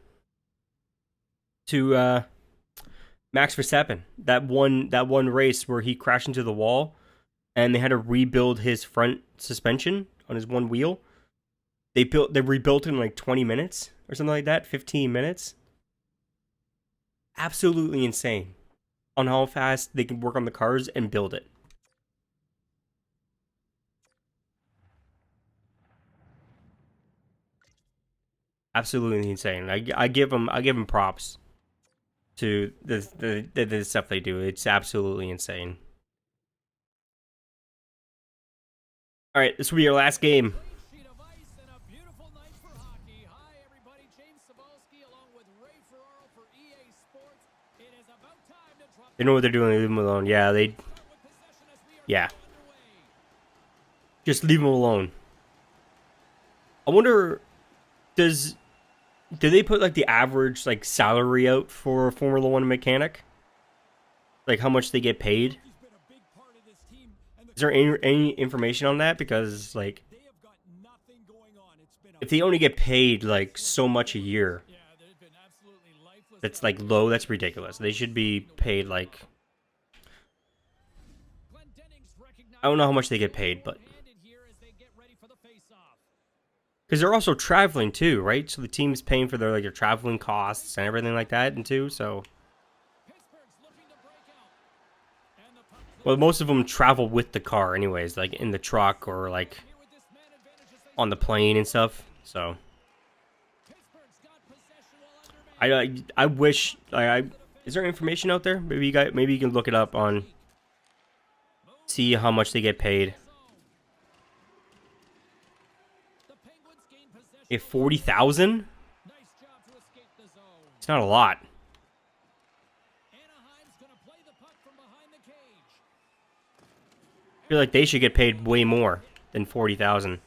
Max Verstappen, that one race where he crashed into the wall and they had to rebuild his front suspension on his one wheel. They rebuilt it in like 20 minutes or something like that, 15 minutes. Absolutely insane on how fast they can work on the cars and build it. Absolutely insane. I give them props to the stuff they do. It's absolutely insane. All right, this will be your last game. They know what they're doing. Leave them alone. Yeah. Just leave them alone. I wonder, do they put like the average like salary out for a Formula 1 mechanic? Like how much they get paid? Is there any information on that? Because like if they only get paid like so much a year, that's like low, that's ridiculous. They should be paid like, I don't know how much they get paid, but because they're also traveling too, right? So the team's paying for their traveling costs and everything like that, and too. So, well, most of them travel with the car, anyways, like in the truck or like on the plane and stuff. So, I wish is there information out there? Maybe you can look it up on, see how much they get paid. If 40,000? not a lot. Anaheim's gonna play the puck from behind the cage. I feel like they should get paid way more than 40,000. By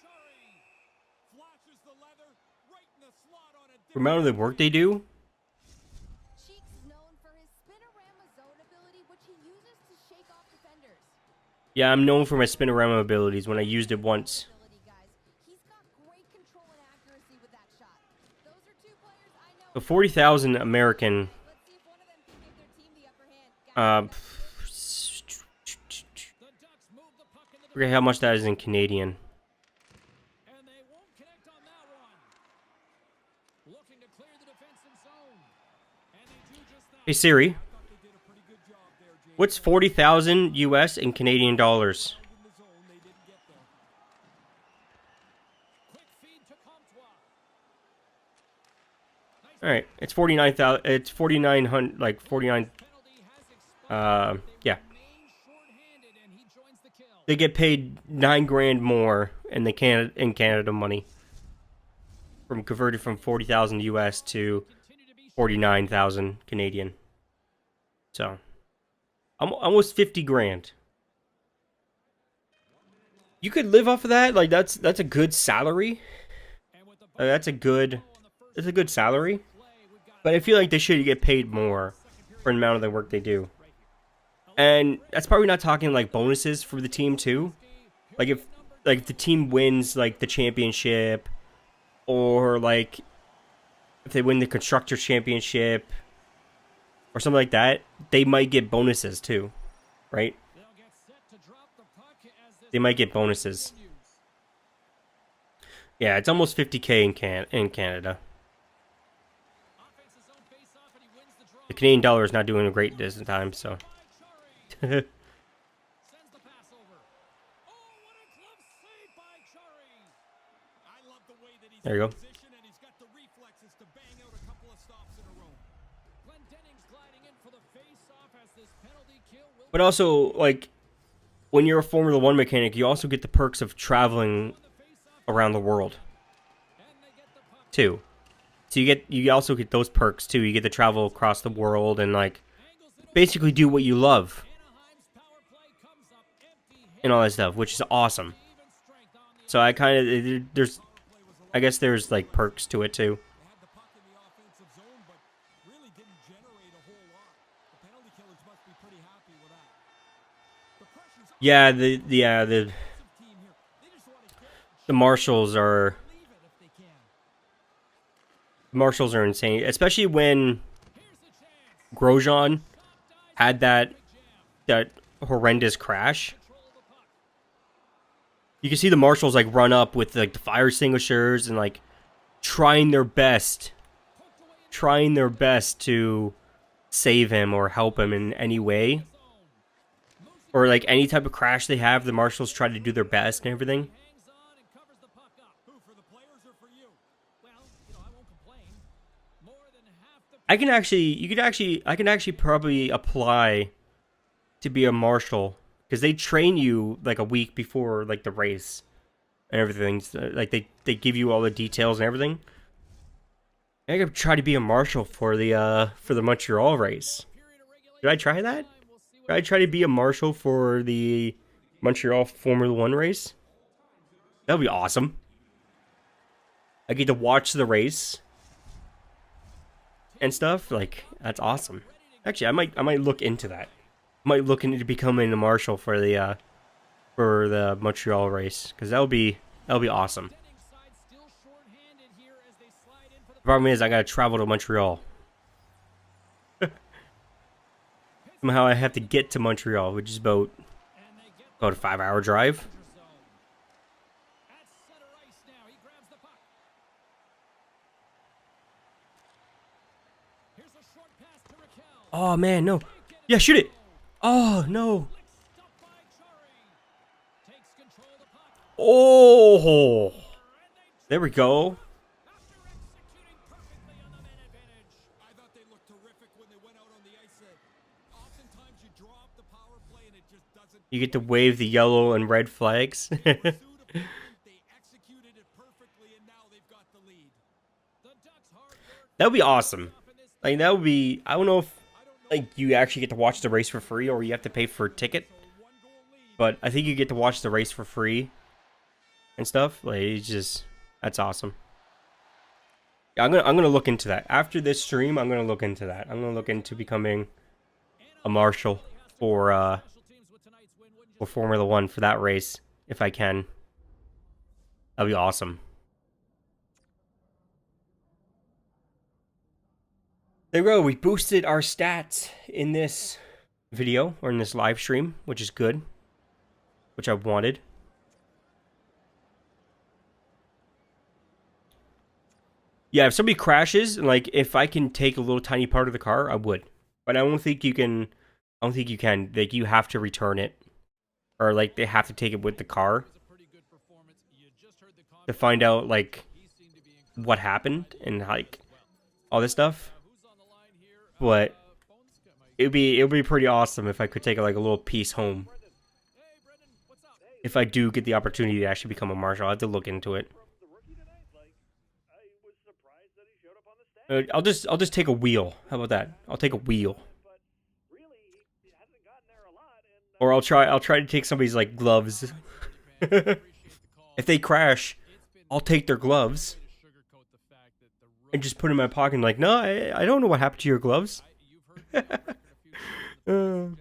Chari. Flashes the leather right in the slot on a For the amount of the work they do. Cheeks is known for his spinorama zone ability, which he uses to shake off defenders. Yeah, I'm known for my spinorama abilities when I used it once. Ability, guys. He's got great control and accuracy with that shot. Those are two players I know. So 40,000 American. Let's see if one of them can give their team the upper hand. The Ducks move the puck into the Forget how much that is in Canadian. and they won't connect on that one. Looking to clear the defensive zone. And they do just that. Hey Siri, thought they did a pretty good job there, Jay. what's 40,000 US in Canadian dollars? In the zone, they didn't get there. Quick feed to Comtois. All right, it's 49,000. It's 4,900, like 49. Penalty has expired. Yeah, Remain shorthanded and he joins the kill. they get paid $9 grand more in the Canada money, from converted from 40,000 US to Continue to be 49,000 Canadian. So, almost 50 grand. You could live off of that. Like that's a good salary. and with the That's a good salary. play, we've got But I feel like they should get paid more for the amount of the work they do. And that's probably not talking like bonuses for the team too. Like if the team wins like the championship, or like if they win the constructor championship or something like that, they might get bonuses too, right? they'll get set to drop the puck as this They might get bonuses. continues. Yeah, it's almost 50K in Canada. Offense's own face-off and he wins the draw. The Canadian dollar is not doing great this time, so. By Chari. Sends the pass over. Oh, what a glove save by Chari. I love the way that he's There you go. in position, and he's got the reflexes to bang out a couple of stops in a row. Glendenning's gliding in for the face-off as this penalty kill will But also, like, when you're a Formula One mechanic, you also get the perks of traveling the face-off around the world and they get the puck. too. So you also get those perks too. You get to travel across the world and like Angles it basically do what you love Anaheim's power play comes up empty. and all that stuff, which is awesome. Even strength on the So I kind of there's, I guess there's like perks to it too. They had the puck in the offensive zone, but really didn't generate a whole lot. The penalty killers must be pretty happy with that. The pressure's on Yeah, the team here. They just want to get the marshals are leave it if they can. marshals are insane, especially when here's the chance. Grosjean had that horrendous crash. Control of the puck. You can see the marshals like run up with like the fire extinguishers and like trying their best to save him or help him in any way. Or like any type of crash they have, the marshals try to do their best and everything. Hangs on and covers the puck up. Who, for the players or for you? Well, I won't complain. More than half the I can actually probably apply to be a marshal because they train you like a week before like the race and everything. So, like they give you all the details and everything. I could try to be a marshal for the Montreal race. period of regulation. Should I try that? We'll see what Should I try to be a marshal for the Montreal Formula One race? That would be awesome. I get to watch the race and stuff. Like that's awesome. Actually, I might look into that. I might look into becoming a marshal for the Montreal race because that'll be awesome. Denning side still shorthanded here as they slide in for the The problem is I gotta travel to Montreal. Somehow I have to get to Montreal, which is about and they get the a 5-hour drive. danger zone. At center ice now. He grabs the puck. Here's a short pass to Raquel. Oh man, no. Yeah, shoot it. Oh no. Stop by Chari. Takes control of the puck. Oh. And they There we go. after executing perfectly on the man advantage. I thought they looked terrific when they went out on the ice. Oftentimes you draw up the power play and it just doesn't You get to wave the yellow and red flags. suit a point. They executed it perfectly, and now they've got the lead. The Ducks hard work. That would be awesome. Like, that would be... I don't know if, like, you actually get to watch the race for free or you have to pay for a ticket. But I think you get to watch the race for free and stuff. Like, it's just... That's awesome. Yeah, I'm gonna look into that. After this stream, I'm gonna look into that. I'm gonna look into becoming a marshal for Formula 1 for that race, if I can. That'd be awesome. There we go. We boosted our stats in this video, or in this live stream, which is good. Which I wanted. Yeah, if somebody crashes, like, if I can take a little tiny part of the car, I would. But I don't think you can... I don't think you can. Like, you have to return it. Or, like, they have to take it with the car. To find out, like, what happened and, like, all this stuff. But it would be pretty awesome if I could take, like, a little piece home. If I do get the opportunity to actually become a marshal, I'll have to look into it. I'll just take a wheel. How about that? I'll take a wheel. Or I'll try to take somebody's, like, gloves. If they crash, I'll take their gloves and just put them in my pocket and, like, no, I don't know what happened to your gloves. I don't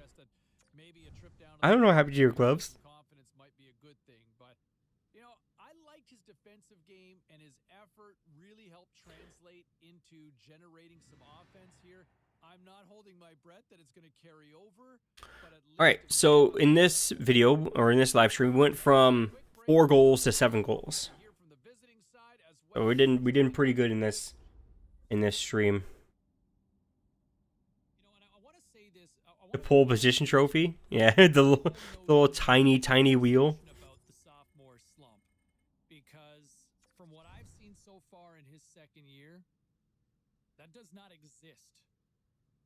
know what happened to your gloves. Alright, so in this video, or in this live stream, we went from 4 goals to 7 goals. So we did pretty good in this stream. The pole position trophy? Yeah, the little tiny wheel. Because from what I've seen so far in his second year, that does not exist.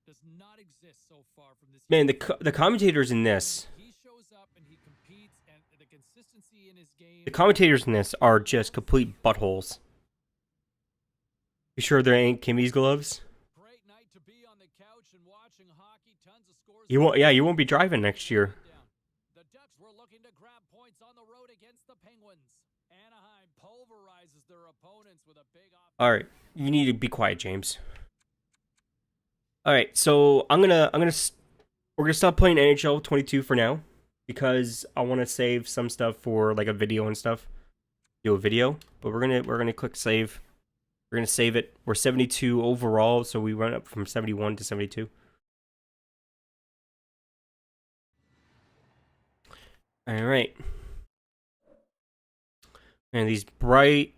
Does not exist so far from this. Man, the commentators in this. He shows up and he competes, and the consistency in his game. The commentators in this are just complete buttholes. You sure there ain't Kimmy's gloves? Great night to be on the couch and watching hockey. Tons of scores. You won't. Yeah, you won't be driving next year. The Ducks were looking to grab points on the road against the Penguins. Anaheim pulverizes their opponents with a big. All right, you need to be quiet, James. All right, so we're gonna stop playing NHL 22 for now because I want to save some stuff for, like, a video and stuff. Do a video, but we're gonna click save. We're gonna save it. We're 72 overall, so we went up from 71 to 72. All right, and these bright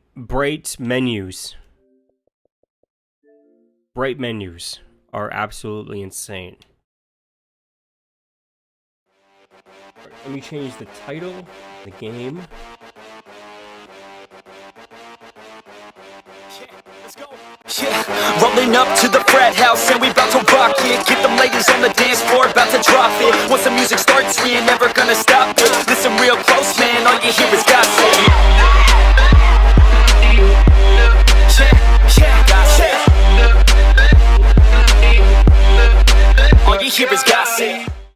menus. Bright menus are absolutely insane. Right, let me change the title of the game. Yeah, rolling up to the frat house and we about to rock it. Get them ladies on the dance floor, about to drop it. Once the music starts, we ain't never gonna stop it. Listen real close, man, all you hear is gossip.